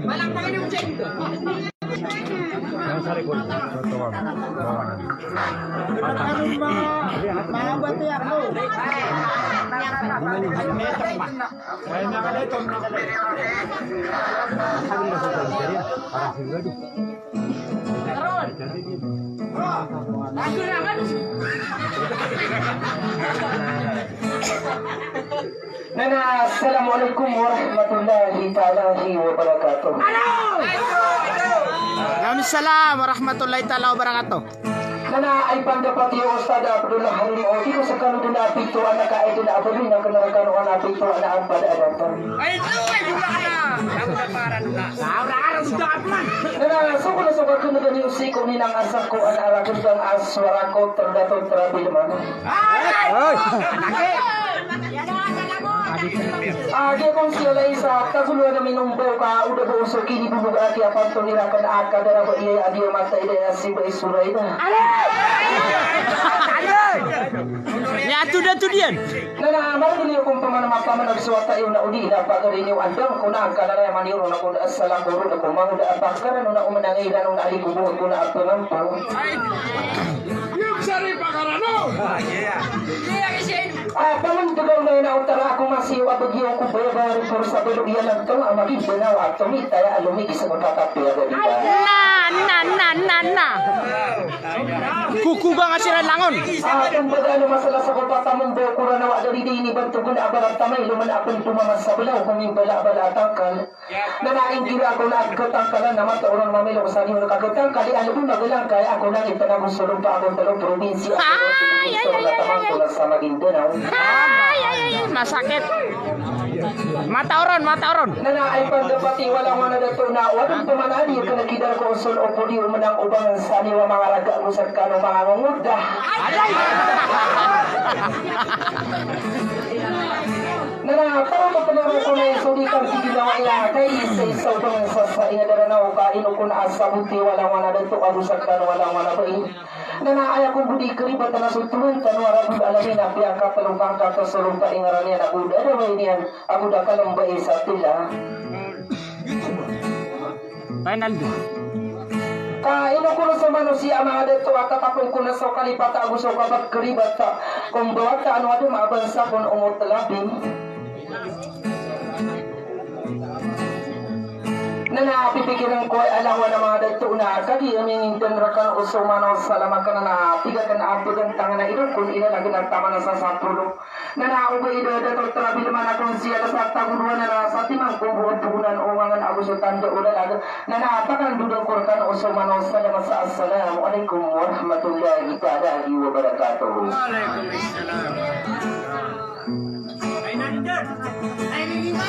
Malang pakai di uceng. Nana, assalamualaikum warahmatullahi wabarakatuh. Waalaikumsalam warahmatullahi taala wabarakatuh. Nana ay pandapati Ustad Abdullah Halim o di ko sa kanunod na apito anak ka ay dinaabalin na kanarakan o apito anak ang padadatan. Ay, ito ay jumlah ka na. Kamu daparan na. Saudara sudah aman. Nana, so ko na sa kanunod ni Usiko ni nang asang ko ang arakot ang aswara ko terdato terabil mana. Ay! Age kong sila isa kasuluan na minumbaw ka udah boso kini bubug aki apan to nirakan aka dara ba iya adio mata ida si ba isuray na. Ya tu dah tu dia. Nana maru ni kong paman nagsuwata iyo na uli na pagarin iyo andam ko na kala na maniro na ko da asala ko ro na ko mangu da apakaran na umanangay na nung ali ko ko na apangan pa. Yung sari pakarano. Iya. Iya kasi. Paman dugaw na ina utara ako masiyo abagyo ko bayabarin por sa belo iya lang tong amagi benaw at tumita ya alumi isa ko kakapya gadi ba. Na. Kuku bang asiran langon. Kung baga masalah sa kota tamong do ko na wa dali ni bantu ko na abarat tamay luman apon tumamas sa belaw kung bala tangkal. Nanaing gira ko na agkatangkalan na mata orang mamelo sa niyo nakagtangkal ali ko magalang kaya ako nang itanabong sulong pa akong talong probinsya. Sa Maguindanao. Masakit. Mata oron. Nana ay pandapati walang mana dato na walang pamanani ka nakidal ko usul o pudi umanang ubang sa niwa mga raga usad ka ng mga ngunguda. Nana, para mapanawa ko na yung sulikan si ginawa niya kay isa ubang sa inadara na o kain o kung asabuti walang mana dato agusad ka ng walang mana bain. Nana ay akong budi keribat na sutuloy tanwa rabud alamin na piyangka talungkang kakasulong pa ingaran niya na buda na may niyan ako da kalambay sa tila. Ronaldo. Ino ko sa manusia mga dito at tatapong ko na sa kalipata aguso kapag keribat ta kung bawat ka ano ado maabansa kung umot labing. Nana pipikiran ko ay alawan ng mga dito na kagi aming tenrakan uso manos salamat ka na tigakan apigan tangan na ito kung ilalagin ang tama na sa sapulo. Nana ubay ito dato terabil mana kung siya sa taguduan na sa timang kung buwan tugunan o mga aguso tanda ulalag. Nana apakan dudang kurkan uso manos salamat sa assalamualaikum warahmatullahi taala wabarakatuh. Waalaikumsalam. Ay nandiyan. Ay nilima.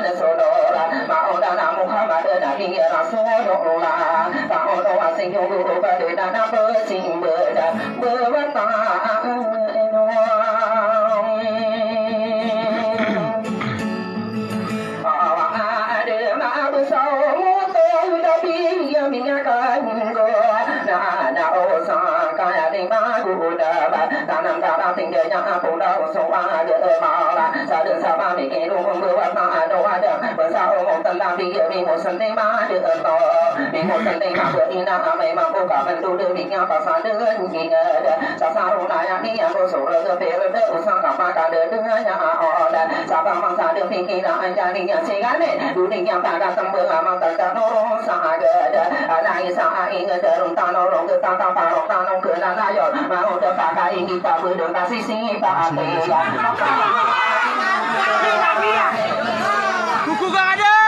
Itu Muhammad Nabi Rasulullah ta'ala sing yo badana bersing bedan bewata Kuku Kang Aden.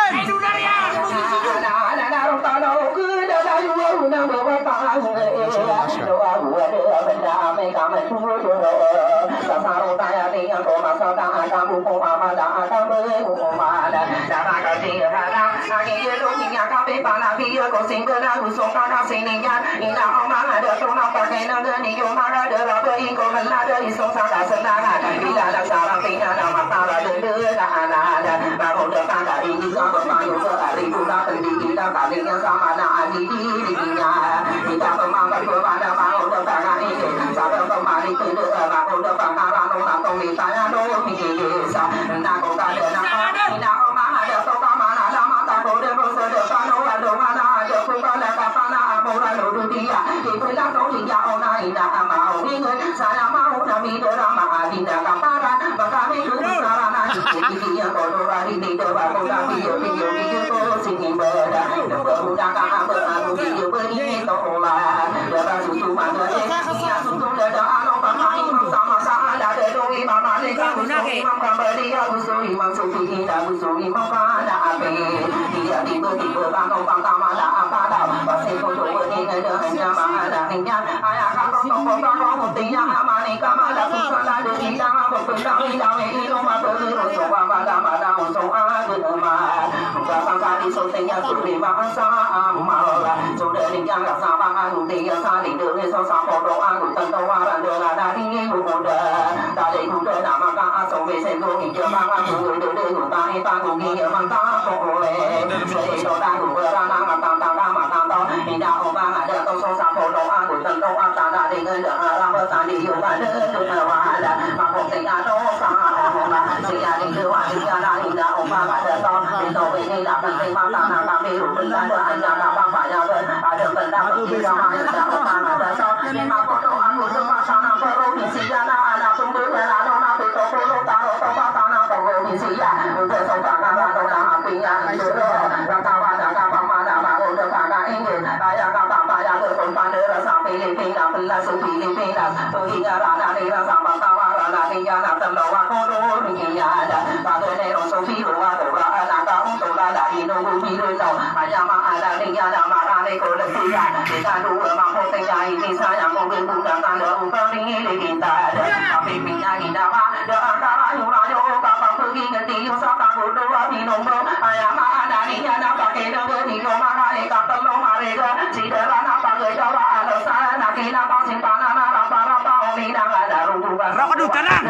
Rokok dulu tenang.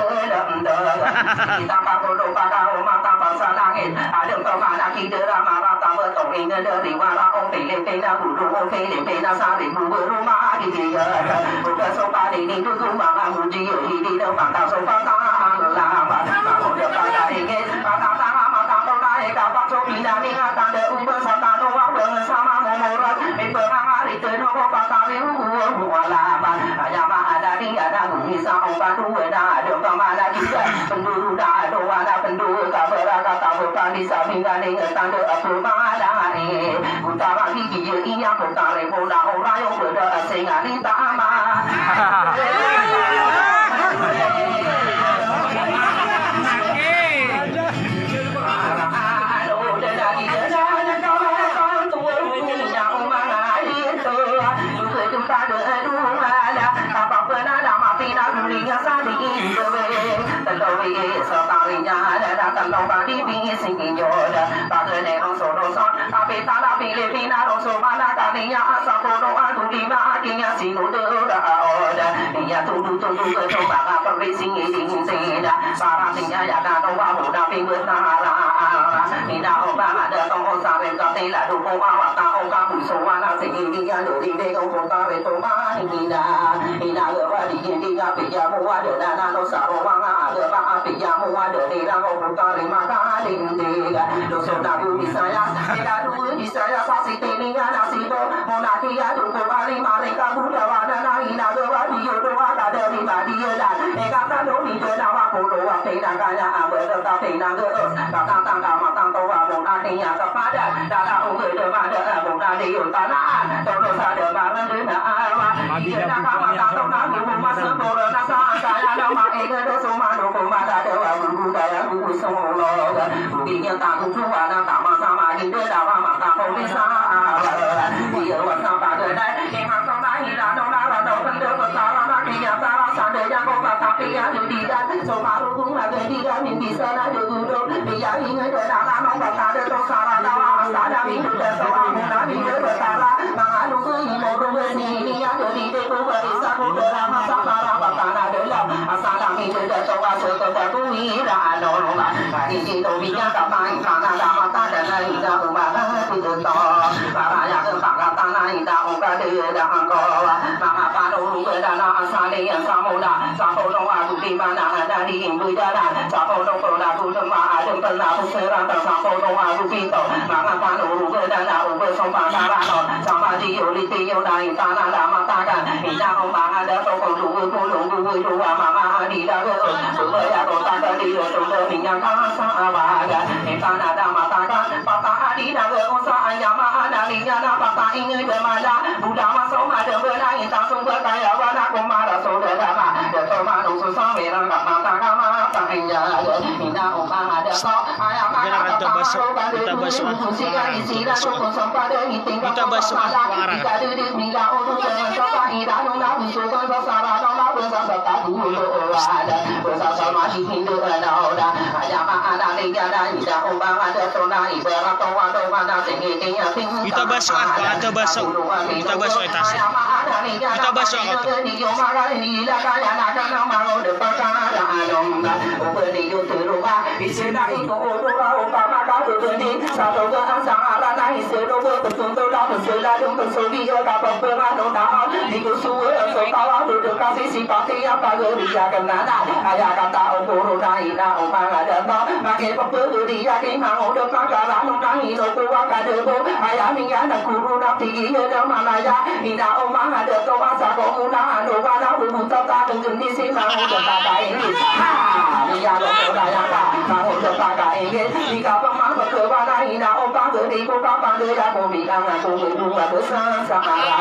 beta la pile pina roso mana kaninya asa kono adu lima akinya sinu dora oda ya tudu tudu ke baka perrising iding sena para tinya ya kano wa muda pinggir nara nina oba ada tong sare kate la du ko wa ta o ka bu so wana sing ya do di de ko ta re to ma nina ina ge wa di di ga pe ya mo wa de na na no sa ro wa nga de ba pe ya mo wa de de ra ko ta re ma ka ding de ga do so da bu mi sa ya de da du mi sa ya sa si te ni ya na si do mo na ki ya du ko ba ri ma re ka bu da wa na na ina ge wa di yo do wa da de ri ma di yo da e ka ta do mi de na wa ko do wa pe na ka ya a we do ta pe na ge ka ta ta ka ma ta to wa mo na ki ya ka pa da da da o ge de ma de mo na de yo ta na do do sa de ma ren de na a wa di na ka ma ta to na ki mo ma sa do na sa ka ya na ma e ge do so ma do ko ma da de wa bu da ya bu so lo ga bu ki ya ta ku chu wa na ta ma sa ma ki de da wa ma ta ko ni sa di yo wa sa ba de da e ma so na hi da do na la do kan de ko sa ra na ki ya sa ra sa de ya ko ba ta ki ya du di da so ma ru ku ma de di da min bi sa na do du do di ya hi ngai de da na no ba ta de to sa ra da wa sa da mi du de so wa mo na bi de ko sa ra ma nga lu ku hi mo ru we ni ni ya do di de ko ba ri sa ko de ra ma sa ma ra ba ta na de la a sa da mi de so wa so ko ba ku mi ra no no ba ba ni ji do bi ya ta ma i sa na da ma ta de na i da ba ba ti de to ba ra ya de ba ga ta na i da o ka de da han ko wa ma ma ba do lu ge da na a sa le ya sa mo na sa ho no a ku ti ma na da di hin bu da da sa ho no ko na ku de ma a de pa na ku se ra da sa ho no a ku pi to ma ma ba do lu ge da na o ge so ba na ra no sa ma di yo li ti yo na i ta na da ma ta ga i da o ma ga da to ko lu ge ko lu ge lu wa ma ma di da ge o su ge ya ko ta da di yo so de mi nya ka sa ba ga i ta na da ma ta ga pa ta a di da ge o sa a ya ma a na li nya na pa ta i nge de ma la bu da ma so ma de ge na i ta so ge ka ya wa na ko ma da so de da ma de to ma no so sa me ra ga ma ta ga ma ta i nya ge i na o ma ga de to a ya ma ga ta ma so ga de ku si ga i si da so ko so pa de i ting ga ma la i ga de de mi la o do de so pa i da no na bu so ko sa ra no na bu sa sa ta du lo wa da bu sa sa ma hi hin do na o da a ya ma a da le ya da i da o ma ga de to na i be ra to wa do ma na te ni te ya ting Kita basuh kita basuh kita basuh atas kita basuh to ni yo ma ga ni la ga ya na da na ma o de pa ka da no ga o pe ni yo te ro ga i se da i ko o do ga o pa ma ga do de ni sa do ga a sa a la na i se do ga to to da to se la do to so bi yo ga pa pe ma do da ni ko su e so ka wa do do ka si pa ke ya pa go ri ya ga na da a ya ga ta o ko ro da i na o ma ga da no ma ke pa pe ri ya ke ma o do ma ga la no na i no ko wa ga de ko a ya mi ya na ku ru na ti ye da ma na ya i na o ma ga de to ma sa ko mu na no ga na bu bu ta ta de ni si ma o do ta ga i ni ha mi ya do ko da ya ta ma o do ta ga i ye ni ka pa ma ba ko wa na i na o pa de ni ko pa pa de ya ko mi ga na ko mu du ma ko sa sa ma ra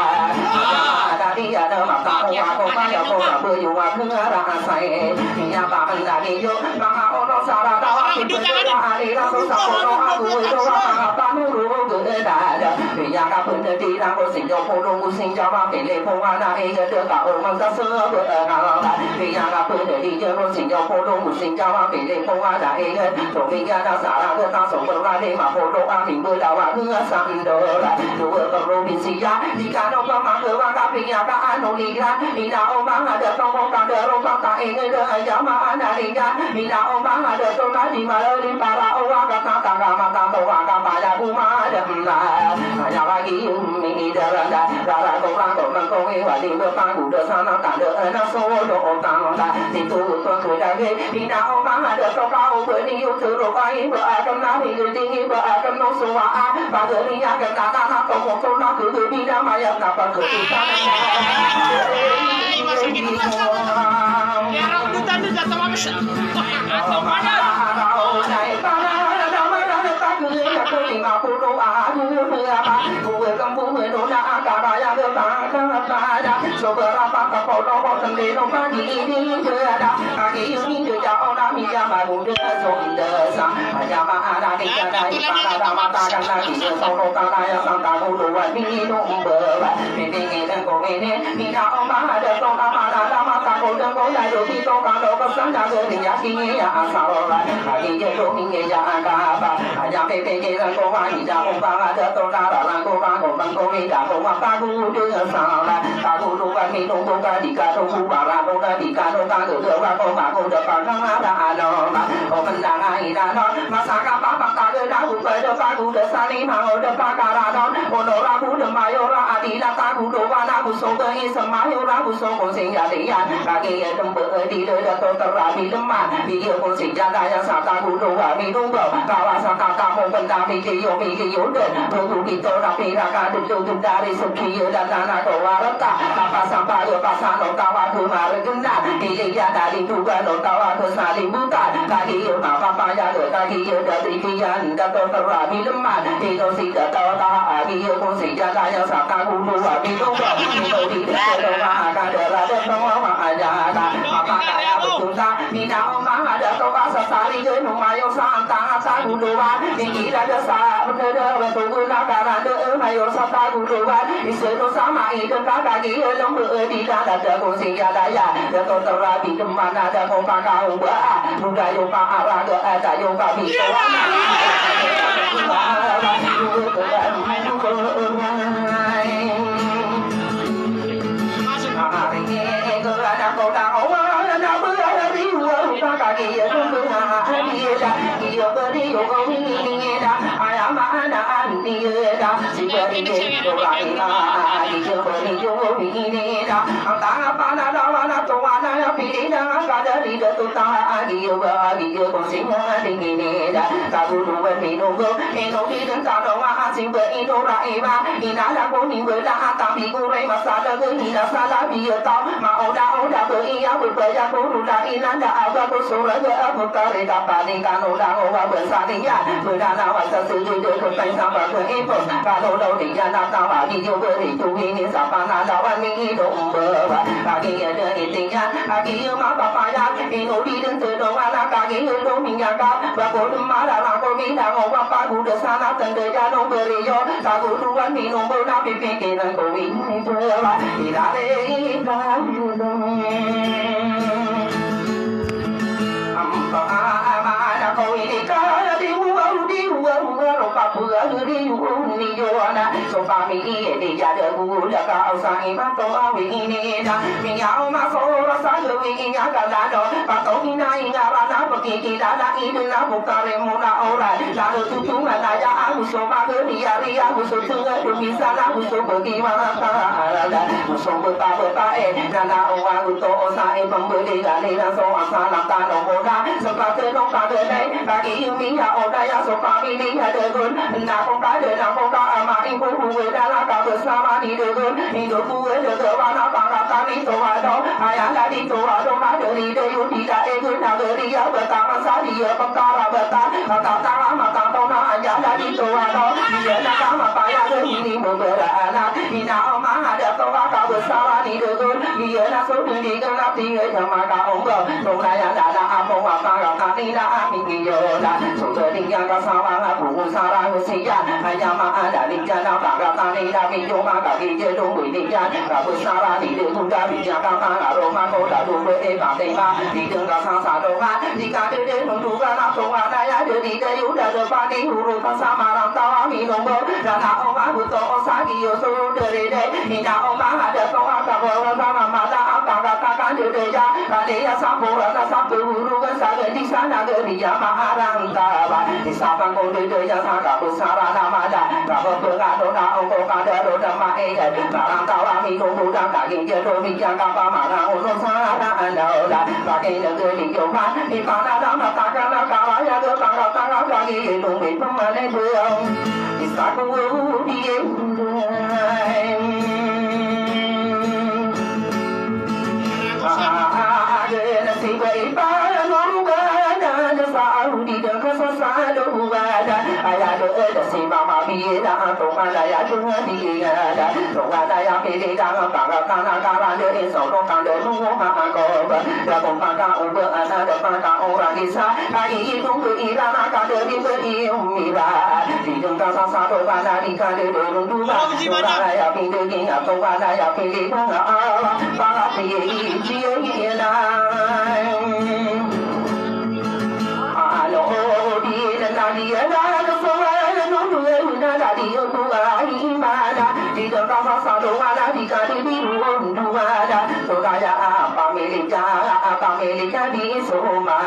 da di ya da ma ta o wa ko ma ya ko na bu yu wa ku ra ra sai mi ya ba ban da ni yo ma ha o do sa ra da wa ki de da a ri ra ko sa ko no a bu do wa ma pa nu ru ko de da da mi ya ga pu de di ra ko sin jo po lo ku sin ja ma pe le po wa na e ge de ka o ma sa sa ko ga la da mi ya ga pu de di je ko sin jo po lo ku sin ja ma pe le po wa na e ge to mi ya da sa ra ko ta so ko ra de ma po lo a mi bu da wa ku sa do la do ko ro mi si ya di ka no pa ma ko wa ka pi ya ka a no li ra ni na o ma ha de to ko ka de ro ka ta e ge de a ya ma a na ri ya ni na o ma ha de to na di ma lo li pa ra o wa ka ta ta ga ma ta to wa ka pa ya ku ma de na ya wa ki mi de ra da ra ra ko ra ko ma ko e wa di de pa ku de sa na ta de na so do o ta no da ti tu to ku da ge ni na o ma ha de to ka o ku ni yu tu ro ka i ba a ka na ni ge ti ba a ka no so wa a ba de ni ya ka ta ta na to ko to na ku ge ni na ma ya na pa ku ti ta na Ya rambutan itu jatuh apa sih? Atau mana? Ni cô đơn cô đại đồ khi tô cả đồ có sáng ra người thì giá khi nghe sao lại khi nghe đồ khi nghe giá cả bà giá phê phê kia rằng cô hoa thì giá ông bà đã tô ra là cô hoa cô bằng cô vì đã cô hoa ta cũng đưa sao lại ta cũng đồ bà mi đồ cô ca đi ca đồ cô bà ra đồ ca đi ca đồ ta cứ đưa qua cô bà cô được bà khăn lá đã nó mà cô mình đã ai đã nó mà sao cả bà ta cứ đã cũng phải được bà cũng được xa đi mà ngồi được bà cả ra đó cô đồ ra cũng được mà yêu ra đi là ta cũng đồ bà na cũng số cơ ý sớm mà yêu ra cũng số con sinh ra đi ăn cả kia đừng bữa đi đời đã tôi tập ra đi lâm mà vì yêu con sinh ra đại gia sao ta cũng đồ và mi đúng rồi cả là sao cả một phần ta vì cái yêu đời tôi cũng đi tôi đã đi ra cả được tôi chúng ta đi sớm khi yêu đã na đồ và rất ta bà sao bà yêu bà sao nó ta và cứ mà rồi chúng ta đi đi ra đã đi tu cái nó ta và cứ sao đi muốn ta cả yêu mà bà ra được cả yêu đã đi khi ăn đã tôi tập ra mi lâm mà thì tôi xin đã tôi ta vì yêu con sinh ra đại gia sao ta cũng đồ và mi đúng rồi tôi đi tôi đâu mà cả đời là đất nó mà ra ta bà cả chúng ta vì nào mà đã có ba sa đi chơi nó mà yêu sa ta sa cũng đồ và thì chỉ là đất sa bên đó bên tôi cũng là cả là đất mà yêu sa ta cũng đồ và thì sự đó sa mà ý đơn cả cái gì trong bữa đi ra đã được con sinh ra đại gia để tôi tập ra thì chúng mà đã có ba cả ông bữa lúc này yêu ba ra được đã yêu ba vì tôi so fa mi ni ya de gu la ka sa i ma to a wi ni da mi ya o ma so ra sa lu wi ya ka la do pa to ni na i nga ra na pa ki da da i de na bu ka re mo na o ra la do tu tu ma na ya a gu so ma ge ni ya ri ya gu so tu ga du mi sa la gu so ko ki ma ta ra da gu so bu ta e na na o wa gu to o sa e pam bu de ga ni na so a sa la ta no mo da so pa te no ka de dai ka ki mi ya o da ya so pa mi ni ya de gun na ko ka de na ko ka ma in ko hu we da la ka bu sa ma ni de gun in do hu we de wa na pa ka ta ni so wa do aya la di so wa do na de ni de yu ti da e gun na de ri ya ba ta ma sa di ya pa ka ra ba ta ta ma ta to na ya la di so wa do ni ya na ka ma pa ya de ni mo be ra na ni na o ma ha de to wa ka bu sa ma ni de gun ni ya na so ni di ga na ti ge cha ma ka ong go so na ya da da a mo wa pa ka ta ni na a mi ni yo da so de ni ya ka sa wa na bu sa ra ho si ya ya ma a da ni ja na pa ka ta ni na mi yo ma ka ki je do mu ni ya ka bu sa ra ni de ku da mi ja ka ta na ro ma ko da do we e ba te ma ni de ka sa do ma ni ka de de nu du ga na so wa na ya de ni de yu da de pa ni hu ro ta sa ma ram ta wa mi no go da na o ma bu to o sa ki yo so de re de ni na o ma ha de so wa ka bo wa sa ma ma da a ka ka ka ka de de ya ka de ya sa bo ra na sa bu ru ga sa ge ni sa na ge ni ya ma ha ram ta ba ni sa pa ko de de ya sa ka bu sa ra na ma da ka bo bu ga do na o ko ka de do da ma e ya ma ram ta wa mi no bu da ka ge je do mi ya ka pa ma ra o no sa ra na na o da ka ge ne ge ni yo ma ni pa na da ma ta ka na ka wa ya de ka ka ka ka ge do mi pa ma le bu ni sa ko di ye biye da to ma da ya chu di ga da to wa da ya pe de ga pa ga ka na ka ra de so do ka de lu ma ko ba da ko pa ka o ba ana da pa ka o ra ni sa ai i tung ku i ra na ka de di ba i mi ba di dong ka sa do ba na di ka de do lu du ba to da ya pe de gi na to wa da ya pe de na a pa ga pe i ji i na alo di na di na ko so wa no nu na da di yo ku a i ma da di dong ka sa do wa da di ka de di lu du wa da to da ya pa me li ja di so ma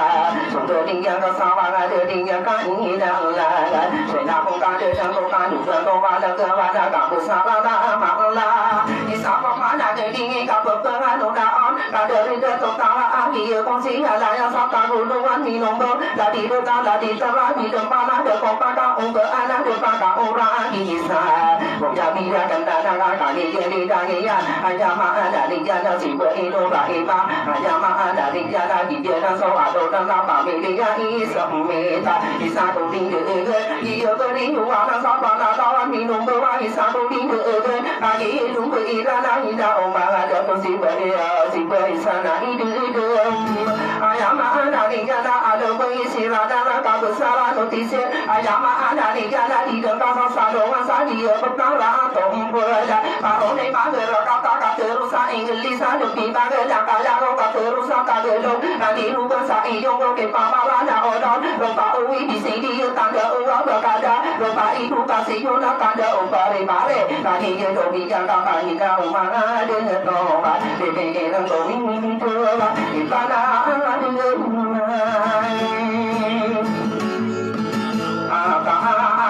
so do di ya ka sa wa ga de di ya ka ni na la la se na ko ka de sang ko ka nu sa ko wa la ka wa da ka ko sa la da ma la di sa pa ma na de di ka pa pa ga no da on ka de ri de to ta wa a ki yo kong si ya la ya sa ta ko lu wan ni nong do la di do ta la di ta ra di do pa na de ko pa ka o ga ana de pa ka o ra ki sa ko ya mi ya kan da na ka ni ye ni da ni ya a ya ma ana di ya na si ko i do ba i ba a ya ma ana di ya na di ya na so a do na na pa me di ya i sa me ta i sa do di de ge i yo ko ri wa na sa pa na da wa mi nong do wa i sa do di de ge a ki lu ko i ra na i da o ma ga do ko si ba ya si ba i sa na i de de a ya ma ana di ya na a do ko i si ra da na ka ko sa ra no ti se a ya ma ana di ya na di de ka sa do wa sa di yo ko ta ra to bo da pa o ne ma de ra ka ta ka te ru sa English sa do pi ba ge da ka ya ko ka te ru sa ka ge lo na di ru ko sa i yo ko ke pa ma ra na o don ro pa o wi di si di yo ta de o wa ba ka da ro pa i ru ka si yo na ka de o pa re ba re na di ye do bi ja ka ma ni ka o ma na de ne to ba de be ge na ko wi ni to ba i pa na de ge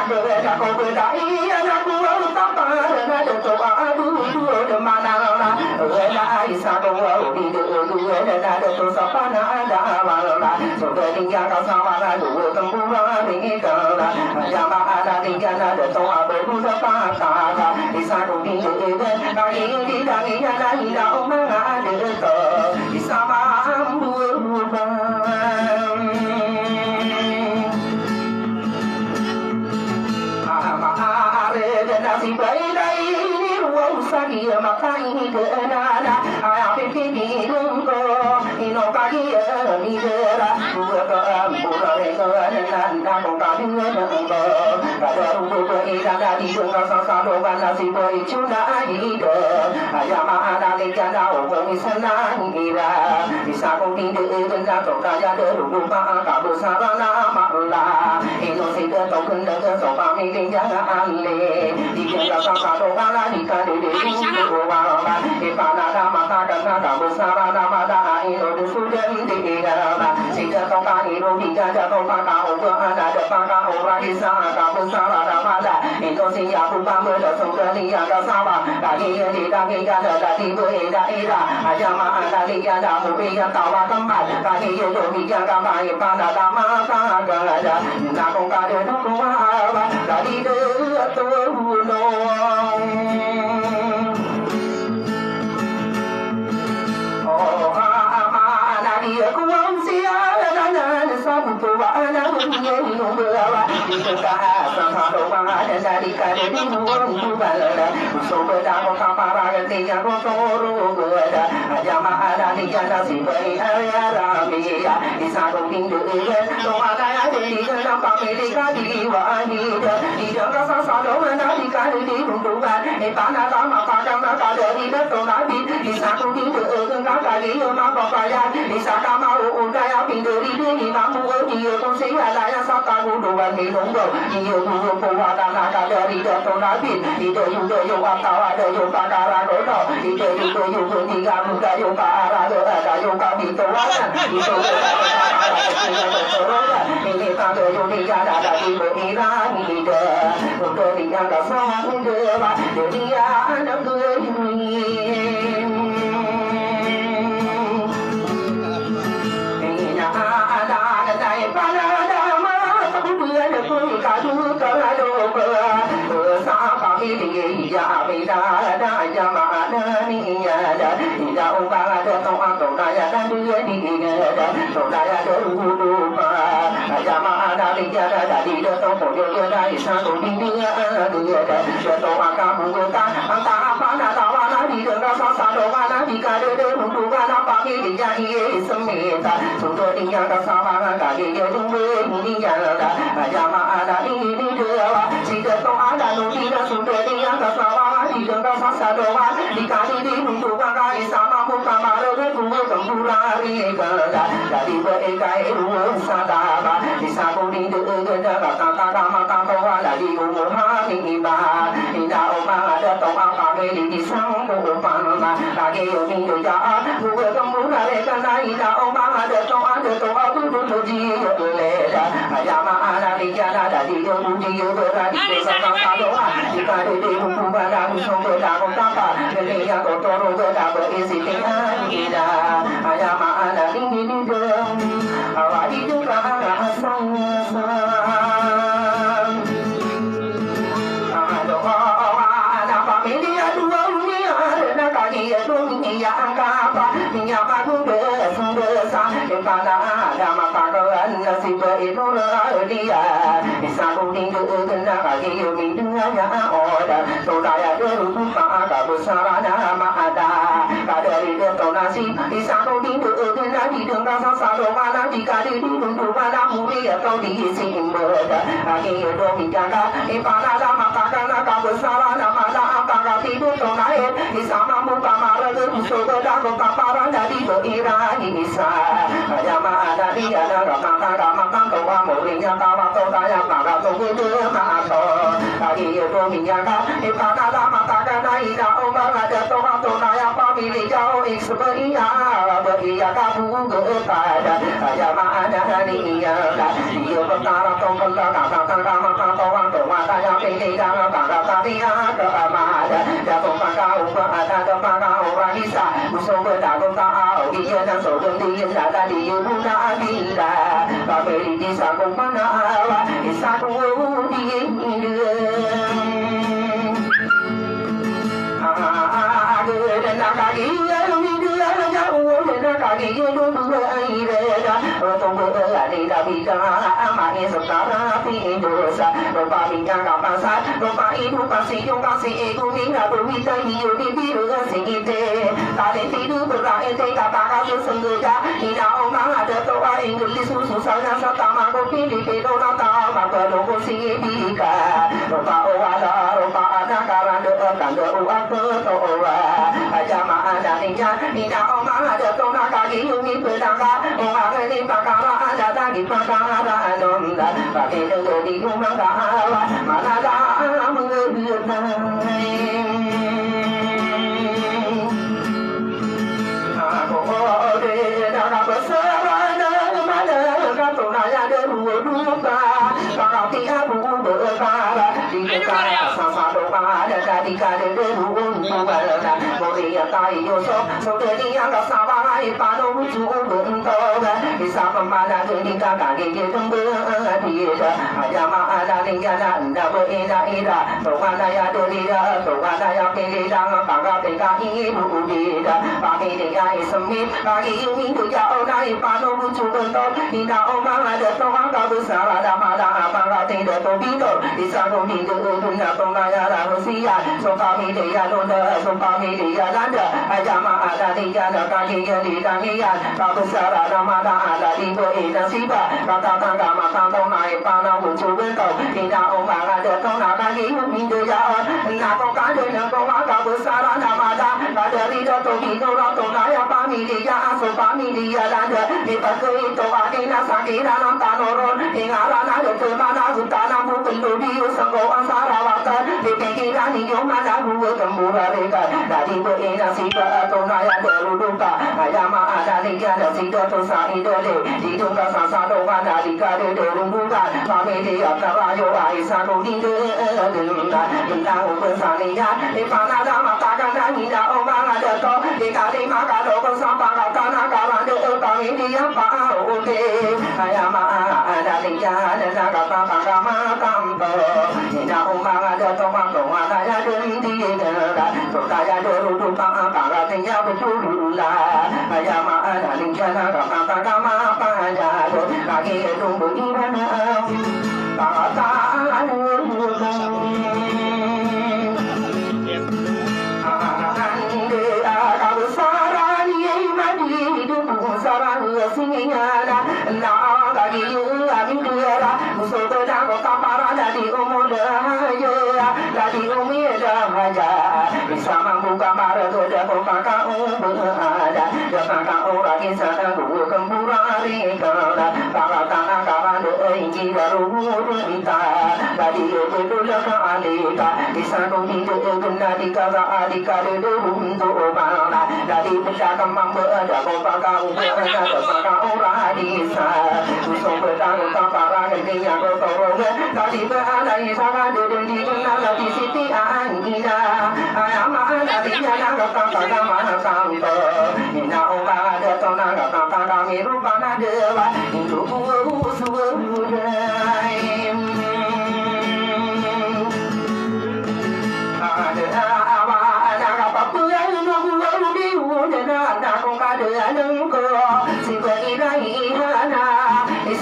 ka de da ko be da i na ku o ta pa na de to a du de ma na na la i sa do o di de du de da de to sa pa na da ba la so de din ya ka sa ba na du tam bu ra ni ka la ya ma da din ya na de to a be bu sa pa ka ka i sa do di de de na i di da ni ya na i da o ma na de to i sa ma bu ba si bai dai ni wo sa ki ma kai de na na a pe pe ni dum ko ino ka ki ni de ra bu ka bu ra re ko na na ko ka ni na ko ka da ru ko e da da di ko sa sa do ba na si bai chu na ai de a ya ma na le ja na o ko ni sa na ni ra ni sa ko ni de de na to ka ya de ru ba ka bu sa ra na ma la ino si de to kun de so ba mi le ja na a le di ka sa do ba la di ka de de ko ba ba e pa na da ma ta ka na da bu sa ra na ma da a ino de su de de ga ba si de to ka ni ro di ka ja to pa ka o ko a na de pa ka o ra di sa ka bu sa ra da ma da ino si ya bu ba mo de so ka ni ya ka sa ba da ki ye di da ki ja da di bu e da a ja ma a da di ja da mu be ya ta wa ka ma da ki ye do di ja ka ba e pa na da ma ka ga da na ko ka de do ko wa ba da di de to no dia jatuh maka bukan antara pada tawana di dengar sasa doana di kade runtukan apa ini jadi semeta sudah tinggal kesalahan kaki jumbe ini jalan jamaah ada ini dewa si jatuh ada nudina sudah tinggal kesalahan di dengar sasa doana di kade runtukan kaki sama bukan malu kumur kembulari kerja jadi berekai rumah sadaba di sabu di dekat kata kama kata wala di umur hari iba ina oma ada toa pagi di sangku panama lagi yomi doja buat kembulari karena ina oma ada toa tujuh tujuh leda ayama ada di jalan dari tujuh berani bersama doa jika di rumah pada musuh berdagang tanpa kelia kotor berisi tinggal ina ayama ada ini di dalam awak itu Sabu. di umi raja bisa membuka mara kedaku kakak berada kakak orang kisah guru kempurari kana para tanah kawan ingin baru kita dari itu laka alika bisa kuni kena di kakak alika untuk mana dari pusaka mampu ada kakak berada kakak orang disa usung bertanggung para kerja kotor dari berada di sana di kena di siti angina ayam ada di jalan kakak mana sampai ina orang ada tona kakak kami rupanya dewa hidup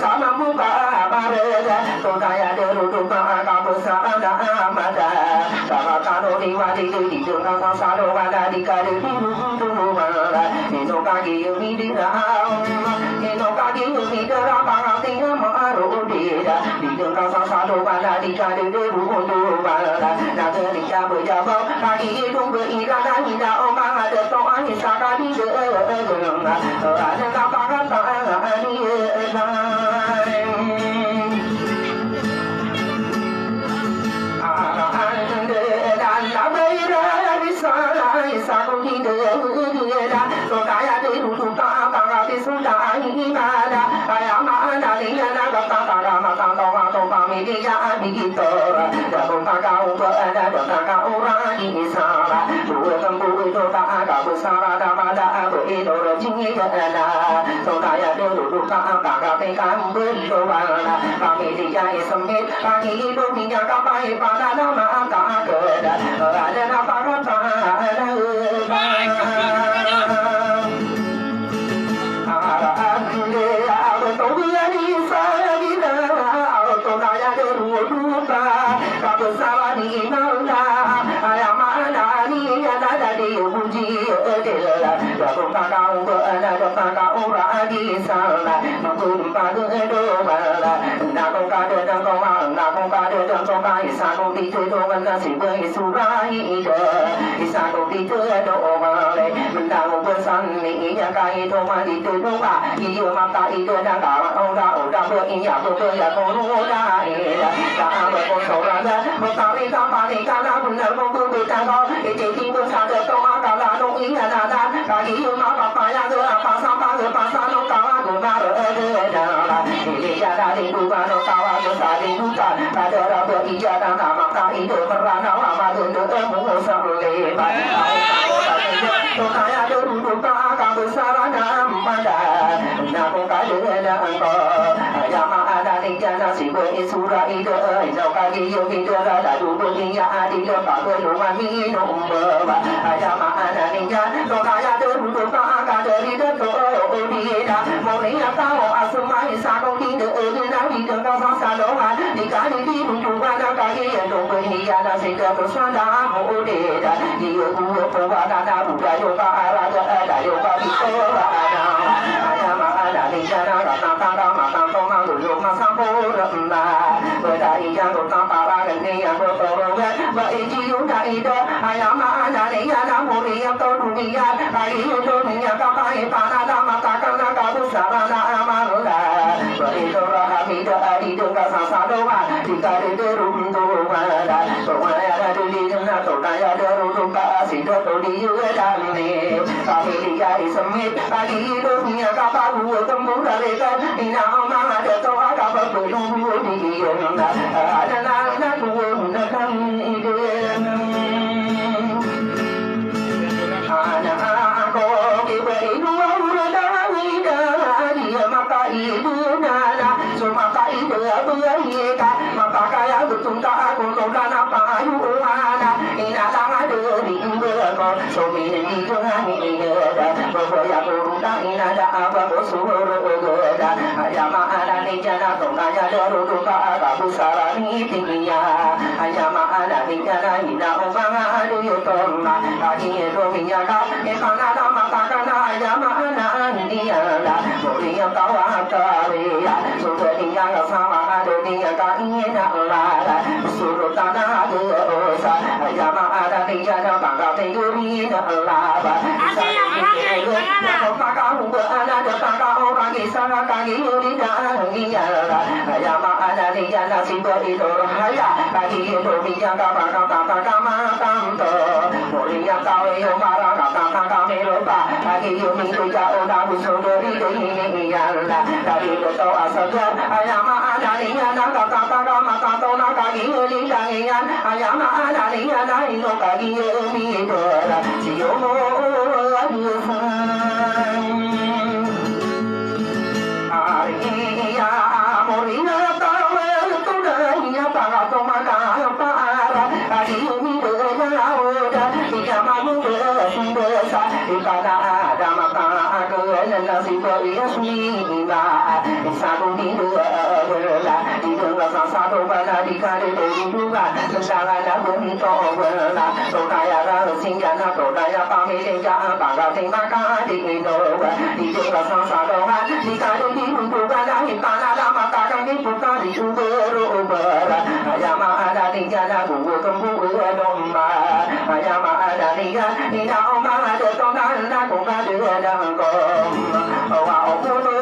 sama muka barada todaya derudu ka busana amada sama kano diwadi di dengan salo wada di kare dulu mara ino kagi yumi di raam ino kagi yumi di raam tinga maru dida di dengan salo wada di kare dulu mara na dari jabu jabu kagi dum berira ida omang ada to ani sakadi de ada kapakan ta ani yang tawakari sudah yang sama ada yang kain Allah suruh tanah dosa jama ada di jalan bangga tinggi Allah Pakau berada pakau kaki sana kaki yuri dan iyala jama ada di jalan sibo itu raya kaki itu bijaga pakau tata kama tanto mulia kau yang marah kata kami lupa kaki yuri jauh dari sudari ini iyala dari betul asal jama ada di jalan kata kama tanto kaki yuri dan iyala jama ada di jalan itu kaki yuri itu siyomo Ariya Morina Tawa Tudaya Para Tomaka Para Adiyumi Daya Ijamamu Desa Ikana Adamaka Agana Sipa Yasmina Isabu Dila Dila Sasado Bala Dikade Dila Sangana Bunito Bala Todaya Sinjana Todaya Pamilinja Bagating Maka Dino Dila Sasado Dikade Dila Hintana Lama Kakang Dipuka Dikubero Bara Ayama Ada Dijana Bubu Tumbu Domba Ayama Ada Dijana Ina Oma Ada Tongan Nakuka Dengkom Wa Okulu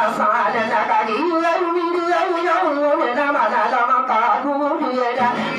Asadana Kadi Nama Nama Kaku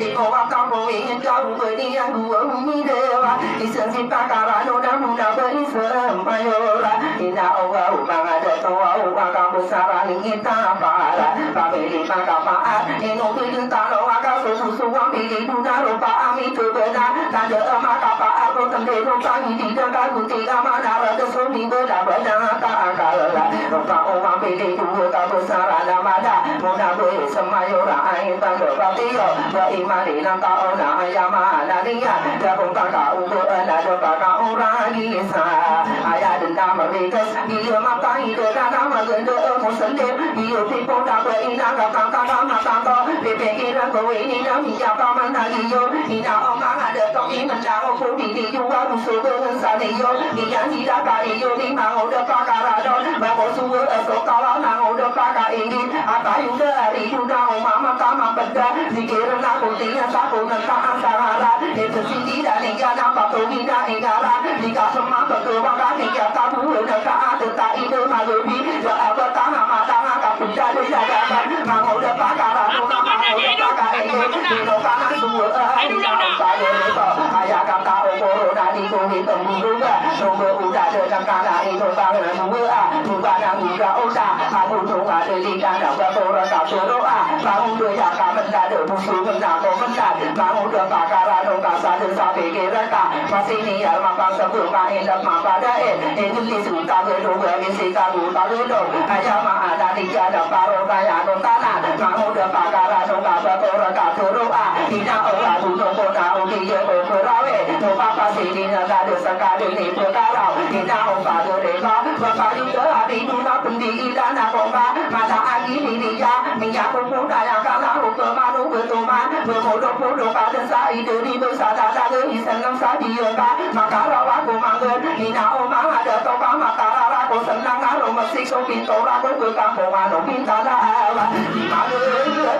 Dikowa Kamu Ingin Kau Berian Dua Umi Dewa Isensi Pakara Noda Muda Berisem Mayora Ina Owa Ubang Ada Toa Ubang Kamu Sarani Kita Para Pabili Pakapaat Ino Bidin Tano Waka Susu Suwang Bili Duna Rupa Ami Tubena Tanda Maka Paat Rotem Rupa Hidi Daka Kuti Amana Rada Sumi Beda Beda Takala Rupa Omang Bili Dua Kamu Sarana Mada Muna Berisem Mayora Ain Tanda Patio Imani Nanta Ona Ayama Nadia Dabung Taka Ubu Nada Baka Uragisa Ayadun Damarikas Iyo Mata Ida Nama Genda Musalim Iyo Pipo Daba Ina Gata Kata Matanto Pepe Ira Koini Nami Japa Mandagiyo Ina Oma Ada Toki Mandao Kudi Di Yuwa Rusu Saliyo Iya Nida Kariyo Lima Oda Pakarado Bako Suwa Sokawa Nang Oda Paka Ingin Apa Yuda Ari Yuda Oma Mata Beda Zikiran Aku Tia Saku Nanta Antara Itu Sindi Dan Ika Nampak Tuhida Igara Jika Semang Kekewakan Ika Tabu Naka Adeta Ide Malubi Ya Apa Tanah Mata Ngaka Puja Dijagakan Mangoda Pakara Tuna Mangoda Paka Ege Dino Kanan Dua Dina Usaya Reto Ayah Kaka Okoro Nadi Kuhi Temburuga Tunggu Uda Dengan Kana Ito Bangan Dua Dua Nang Uda Oda Aku Tunga Deli Dan Naga Tora Kapseroa Bangun Dua Kamenda De Musuh Menda Komenda Bangun Dua Pakara Nungka Sadu Sapi Kiraka Masini Alma Bangsa Bunga Indak Mapada Itu Disuta Gedunga Misi Kagu Taludo Ayama Ada Dijada Paro Kaya Nuntana Bangun Dua Pakara Nungka Batora Kapseroa Ina Ola Budong Kona Uki Jeko Kurawe Nuka Pasini Nagadu Sakadu Ni Pukarau Ina Opa Dureka Bapak Yuda Adi Nuna Pendi Idana Komba Mata Agi Nidija Minyak Kumpul Daya Kala Hukumanu Betuman Bermodok Podok Ada Sa'i Dari Bersada Daga Isenang Sadiyaka Maka Rawaku Manggen Nina Omang Ada Toka Maka Raraku Senang Aro Mesik So Pinto Raku Kekampungan O Pintana Awa Maka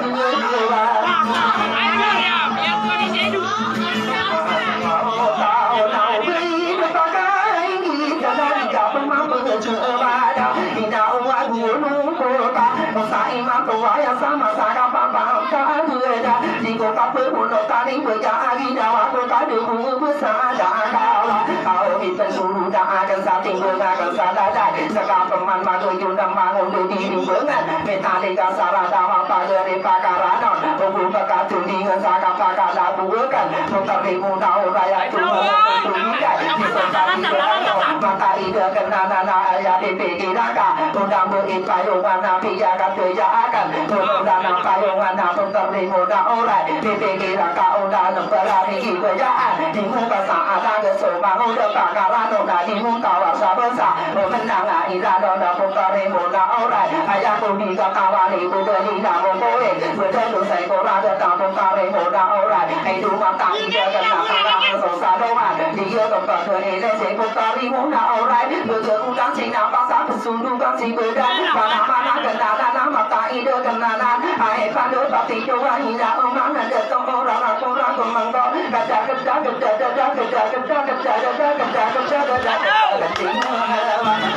Dua Imam tua yang sama sangat paham tak ada di kota penuh kali berjaya dawa kota debu besar dan kalah kau hitam dulu tak akan sating beragam sadar sekarang teman malu juga bangun di lingkungan metalika sarah dawa pada repakaranon buku bekas dengan sangat pakar labukan muka ribu tahu raya cuma tertulikan di kota di mata ide kenana ayat dipikirkan undang berimpayungan nabi jaga akan mengundang payungan namun terlimu orang dipikirkan undang berani kejayaan di muka saat ada semua udah bakalan udah di muka wasa besar menang irada namun terlimu orang ayah pun bisa kawan ibu dari namun boleh berdoa saya ora da ta kare ora ora ai du ma ta ida kan na ta so sa do ma di yo to ta thwe le se ko ta ri mo na ora lu ge u ta chi na pa sa su lu ka chi be da ma na ma na kan na ma ta ida kan na ai pa do ta ti yo wa ni na o ma na de to ora ra ko mang do ka da ka da ka da da da ka da ka da ka da da da ka da ka da da da ka ti ma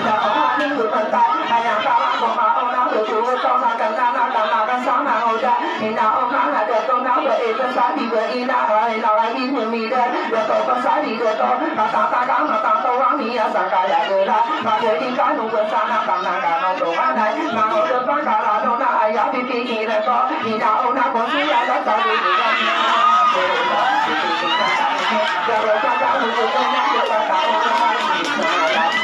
da o ma ni lu pa ta ai ya ka ma ko ma o na lu tu to na kan na kan sa na o da ni na o ma na de to na be e ta sa di be i na ai na ai ni mi de de to pa sa di de to ta ta ka ma ta to wa mi ya sa ka ya de la ma de ti ka nu ko sa na ka na ka no to ma nai ma o de pa ka la do na ai ya pi pi ni de to ni na o na ko si ya da ta di ya ni na ya ro pa ka nu ko na ya pa ka o na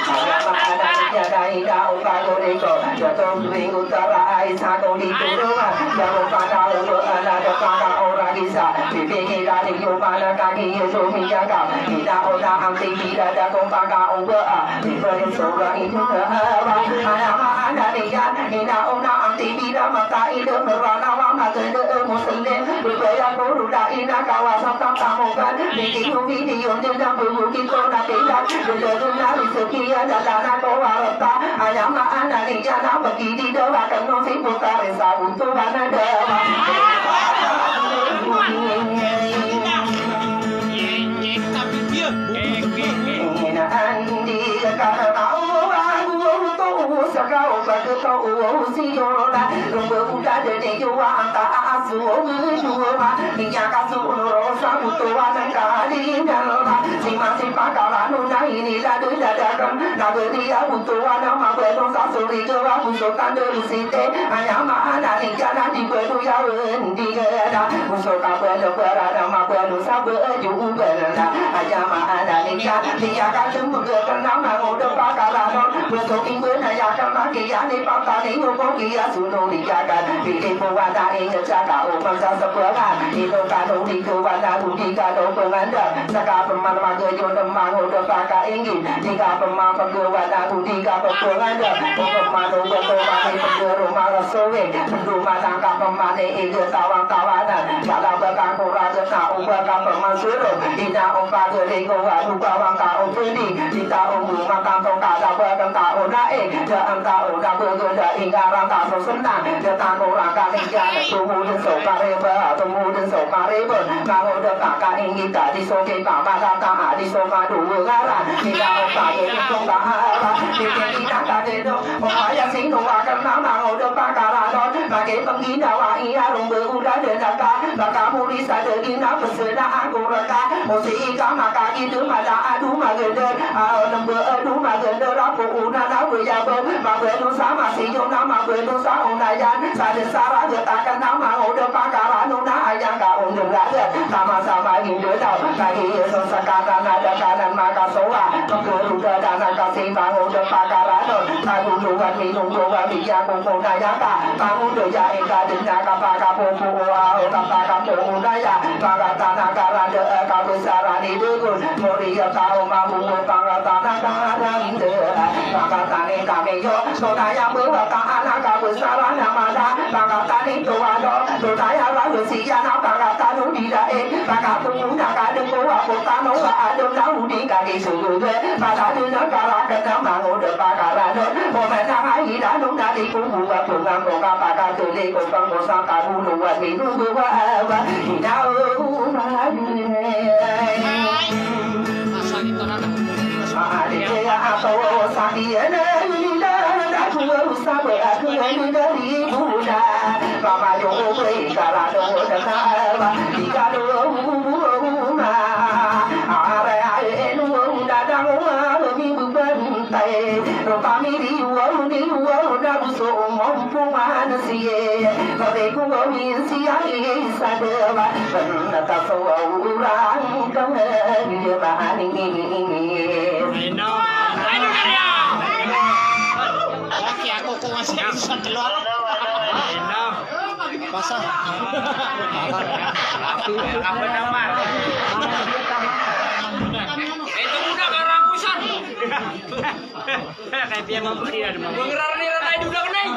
ya dai da o ka go de ko ya to ring utara ai sa ko di tu do ma ya ro pa da ro na da pa ka o ra di sa pi pi ki da di yo ma na ka ki yo so mi ya ka ni da o da am ti bi da da ko pa ka o ba a ni ba ni so ra i tu ka ba a ma na ni ya ni da o na am ti bi da ma ta i do ra na wa ma ke de mo sin de ri ba ya ko ru da i na ka wa sa ta ta mo ka ni ki ho vi di yo de da bu bu ki ko na ke da de de na ri so ki ya da da na ko wa ra ta a ya ma na ni ya na ba ki di do wa ka no si pu ta re sa bu tu ba na de wa andi ka na o wa gu to sa ka o ba to o si yo la ro bu da de yo wa ta a su o ju wa ni ya ka su ro sa bu to wa na ka li na ma si ma si pa ka la no na ni la do da da ka na be ri ya bu to wa na ma be do sa so ri jo wa bu so ka de si te a ya ma na ni ja na di be do ya wen di ga da bu so ka be lo ba ra na ma be do sa be ju u be na a ya ma na ni ja ni ya ka tu mu ge ka na ma o do pa ka la no bu so ki be na ya ka ma ki ya ni pa ta ni o ko ki ya su no ni ya ka bi ni po wa da e ja ka o ma sa sa pa ka ni do ka do ni ko wa da du ni ka do ko ngan da sa ka pa ma ma ge yo do ma o do pa ka e ngi ni ka pa ma pa ge wa da du ni ka pa ko ngan da o pa ma do ko to ma ni pa ge ro ma ra so we du ma da ka pa ma ne e ge ta wa da ya da ba ka ko ra ja na o ba ka pa ma su ro ni da o pa ge le ko wa du ka wa ka o pu ni ni ta o mu ma ka to ka da ba ka ta o na e ja an ta o da ba ge da i ga ra ta so sun na ja ta ko ra ka ni ja tu mu den so ka re ba tu mu den so ka re ba ka o da ka ka i ni ta di so ke pa ma da ta a di so ma du ga ra ni da o pa ge ni ko ka ha ba ni ke ni ta ka de do o ma ya sin no wa ka na ma o da pa ka ra do ma ke pa gi na wa i ya ro be u da de na ka mu ri sa de gi na pa se na a ko ra ka o si i ka ma ka gi du ma da a du ma ge de a o nam be a du ma ge de ra ko u na na we ya bo ma we du sa ma si yo na ma we du sa o na ya sa de sa ra de ta ka na ma o da pa ka ra no na a ya ka o de ra de ta ma sa ma gi de da ka gi so sa ka na da ka na ma ka so wa to ko ru da da na ka si ma o da pa ka ra no ta du lu wa mi lu lu wa mi ya ko ko na ya ka ta mu de ya e ka de na ka pa ka po po wa o ta pa ka po u na ya pa ka ta na ka ra de ka pe sa ra ni de ko mo ri ya ta o ma mu o pa ka ta na ka ra ni de pa ka ta ni ka me yo so ta ya mu wa ta na ka pe sa ra na ma da pa ka ta ni to wa do so ta ya ra de si ya na pa ka ta nu di da e pa ka pu mu na ka de ko wa ko ta no wa a do na u di ka ki su lu de pa ta de na ka ra ka na ma o de pa ka ra do o ma na ha yi da nu na di ku mu wa pu na ko ka pa ka de le ko pa ko sa ka bu lu wa ni lu bu wa wa ni na o ma du ne Asa gitu nana. Ade ya ato saki ene ida da tu sa be a ku ene da ri bu da ba ba yo ko e ka ra do da ka ba di ka do ma a ra ya e nu da da mo ma mi bu ba tai ro pa mi ri wo da bu so mo pu ma na si e ba de ku mo mi si ya e sa de ba na ta so u ra ka ni ba ni Ayo Arya. Oke, aku kok masih bisa telur. Basah. Apa nama? Itu udah karamusan. Kayak dia mau beri ada mau. Ngerar nih rantai udah kena.